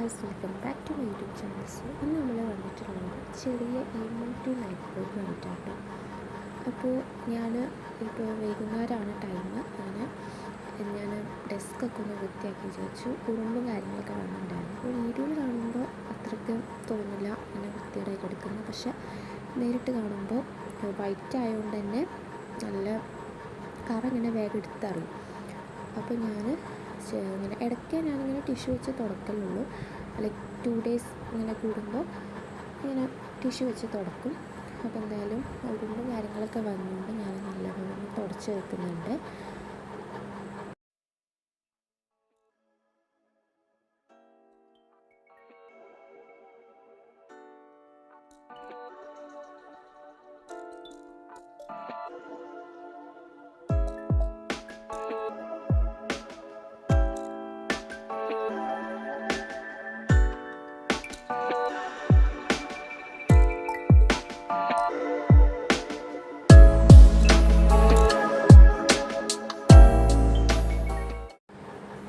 Guys, welcome back to my YouTube channel. So ഇന്ന് നമ്മൾ വന്നിട്ടുള്ളത് ചെറിയ ഇമോട്ടീവ് നൈറ്റ് വ്ലോഗുമായിട്ടാണ്. അപ്പോൾ ഞാൻ ഇപ്പോൾ വൈകുന്നേരമാണ് ടൈം. അങ്ങനെ ഞാൻ ഡെസ്കൊക്കെ ഒന്ന് വൃത്തിയാക്കി വിചാരിച്ചു. ഉറുമ്പും കാര്യങ്ങളൊക്കെ വന്നിട്ടുണ്ടായിരുന്നു. അപ്പോൾ വീഡിയോയിൽ കാണുമ്പോൾ അത്രയ്ക്ക് തോന്നില്ല അങ്ങനെ വൃത്തിയായിട്ട് എടുക്കുന്നത്. പക്ഷെ നേരിട്ട് കാണുമ്പോൾ വൈറ്റ് ആയതുകൊണ്ട് തന്നെ നല്ല കറ ഇങ്ങനെ വേഗം എടുത്തറിയും. അപ്പോൾ ഞാൻ ഇങ്ങനെ ഇടയ്ക്ക് ഞാനിങ്ങനെ ടിഷ്യൂ വെച്ച് തുടക്കലുള്ളൂ. ലൈക്ക് 2 days ഇങ്ങനെ കൂടുമ്പോൾ ഇങ്ങനെ ടിഷ്യൂ വെച്ച് തുടക്കും. അപ്പോൾ എന്തായാലും ഉറുമ്പും കാര്യങ്ങളൊക്കെ വന്നുകൊണ്ട് ഞാൻ നല്ലപോലെ തുടച്ച് വെക്കുന്നുണ്ട്.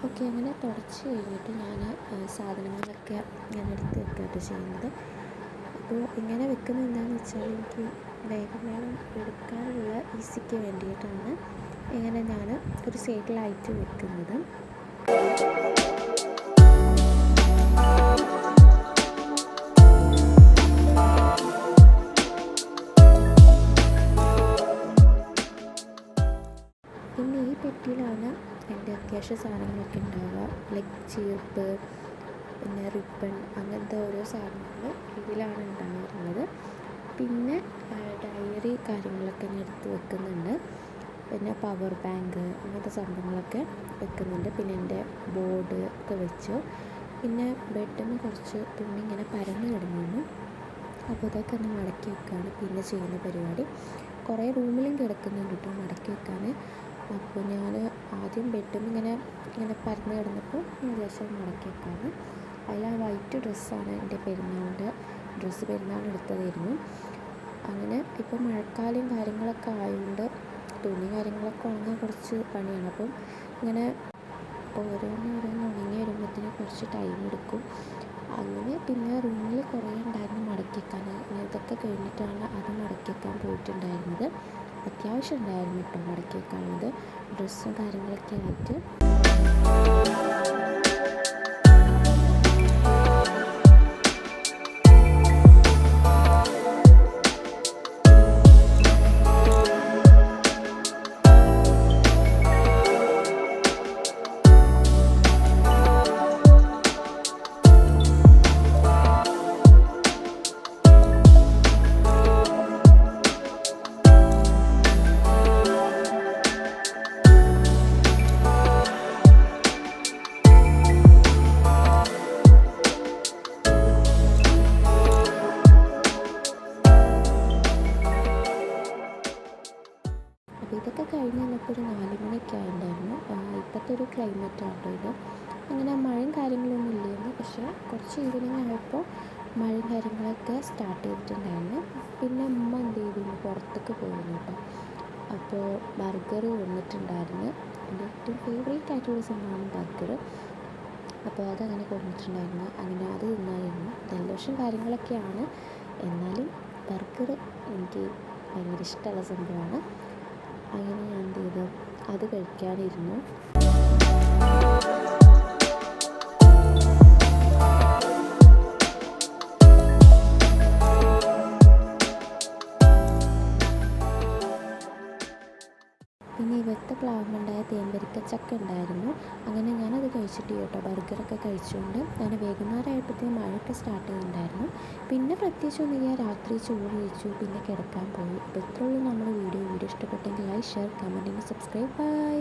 ഓക്കെ, അങ്ങനെ തുടച്ച് കഴിഞ്ഞിട്ട് ഞാൻ സാധനങ്ങളൊക്കെ ഞാൻ എടുത്ത് വെക്കുകയാണ് ചെയ്യുന്നത്. അപ്പോൾ ഇങ്ങനെ വെക്കുന്നത് എന്താണെന്ന് വെച്ചാൽ എനിക്ക് വേഗം എടുക്കാനുള്ള ഈസിക്ക് വേണ്ടിയിട്ടാണ് ഇങ്ങനെ ഞാൻ ഒരു സൈഡിലായിട്ട് വെക്കുന്നത്. പിന്നെ ഈ പെട്ടിയിലാണ് എൻ്റെ അത്യാവശ്യ സാധനങ്ങളൊക്കെ ഉണ്ടാവുക. ലൈക്ക് ചീർപ്പ്, പിന്നെ റിബൺ, അങ്ങനത്തെ ഓരോ സാധനങ്ങൾ ഇതിലാണ് ഉണ്ടാകാറുള്ളത്. പിന്നെ ഡയറി കാര്യങ്ങളൊക്കെ ഞാൻ എടുത്ത് വെക്കുന്നുണ്ട്. പിന്നെ പവർ ബാങ്ക് അങ്ങനത്തെ സംഭവങ്ങളൊക്കെ വെക്കുന്നുണ്ട്. പിന്നെ എൻ്റെ ബോർഡ് ഒക്കെ വെച്ചു. പിന്നെ ബെഡിന് കുറച്ച് തുണി ഇങ്ങനെ പരന്ന് കിടന്നു. അപ്പോൾ ഇതൊക്കെ ഒന്ന് മടക്കി വെക്കുകയാണ് പിന്നെ ചെയ്യുന്ന പരിപാടി. കുറേ റൂമിലും കിടക്കുന്നുണ്ട് കേട്ടോ മടക്കി വെക്കാൻ. അപ്പോൾ ഞാൻ ആദ്യം ബെഡും ഇങ്ങനെ പരന്ന് കിടന്നപ്പോൾ ഞാൻ വിചാരിച്ചത് മടക്കി വെക്കാമെന്ന്. അതിൽ ആ വൈറ്റ് ഡ്രസ്സാണ് എൻ്റെ പെരുന്നാളിൻ്റെ ഡ്രസ്സ്, പെരുന്നാൾ എടുത്തതായിരുന്നു. അങ്ങനെ ഇപ്പോൾ മഴക്കാലം കാര്യങ്ങളൊക്കെ ആയതുകൊണ്ട് തുണി കാര്യങ്ങളൊക്കെ ഉണങ്ങാൻ കുറച്ച് പണിയാണ്. അപ്പം ഇങ്ങനെ ഓരോന്ന് ഉണങ്ങി വരുമ്പോഴത്തേന് കുറച്ച് ടൈം എടുക്കും. അങ്ങനെ പിന്നെ റൂമിൽ കുറേ ഉണ്ടായിരുന്നു മടക്കി വെക്കാൻ. ഇതൊക്കെ കഴിഞ്ഞിട്ടാണ് അത് മടക്കി വെക്കാൻ പോയിട്ടുണ്ടായിരുന്നത്. അത്യാവശ്യം ഉണ്ടായിരുന്നു കേട്ടോ മടക്കി വെക്കാനുള്ളത്, ഡ്രസ്സും കാര്യങ്ങളൊക്കെ ആയിട്ട്. അപ്പോൾ ഇതൊക്കെ കഴിഞ്ഞ് വന്നപ്പോൾ ഒരു 4 മണിയൊക്കെ ആയിട്ടുണ്ടായിരുന്നു. ഇപ്പോഴത്തെ ഒരു ക്ലൈമറ്റാണ് കേട്ടോ ഇത്. അങ്ങനെ മഴയും കാര്യങ്ങളൊന്നും ഇല്ലായിരുന്നു. പക്ഷേ കുറച്ച് ഈവനിങ് ആയപ്പോൾ മഴയും കാര്യങ്ങളൊക്കെ സ്റ്റാർട്ട് ചെയ്തിട്ടുണ്ടായിരുന്നു. പിന്നെ അമ്മ എന്ത് ചെയ്തിരുന്നു, പുറത്തേക്ക് പോയിരുന്നു കേട്ടോ. അപ്പോൾ ബർഗർ വന്നിട്ടുണ്ടായിരുന്നു. എൻ്റെ ഏറ്റവും ഫേവറേറ്റ് ആയിട്ടുള്ള സംഭവമാണ് ബർഗർ. അപ്പോൾ അതങ്ങനെ കൊണ്ടിട്ടുണ്ടായിരുന്നു. അങ്ങനെ അത് തിന്നായിരുന്നു. ജലദോഷം കാര്യങ്ങളൊക്കെയാണ്, എന്നാലും ബർഗർ എനിക്ക് ഭയങ്കര ഇഷ്ടമുള്ള സംഭവമാണ്. അങ്ങനെ ഞാൻ എന്ത് ചെയ്തു, അത് കഴിക്കാനിരുന്നു. പിന്നെ ഇവിടുത്തെ പ്ലാവുണ്ടായ തേമ്പരിക്കച്ചക്ക ഉണ്ടായിരുന്നു. അങ്ങനെ ഞാനത് കഴിച്ചിട്ട് കേട്ടോ ബർഗറൊക്കെ കഴിച്ചുകൊണ്ട് അങ്ങനെ വൈകുന്നേരം ആയപ്പോഴത്തേക്കും മഴയൊക്കെ സ്റ്റാർട്ട് ചെയ്യുന്നുണ്ടായിരുന്നു. പിന്നെ പ്രത്യേകിച്ചൊന്നും ചെയ്യാൻ രാത്രി ചോറ് കഴിച്ചു, പിന്നെ കിടക്കാൻ പോയി. അപ്പോൾ ഇത്രയുള്ളൂ നമ്മുടെ വീഡിയോ ഇഷ്ടപ്പെട്ടെങ്കിൽ like, share, comment, subscribe. By.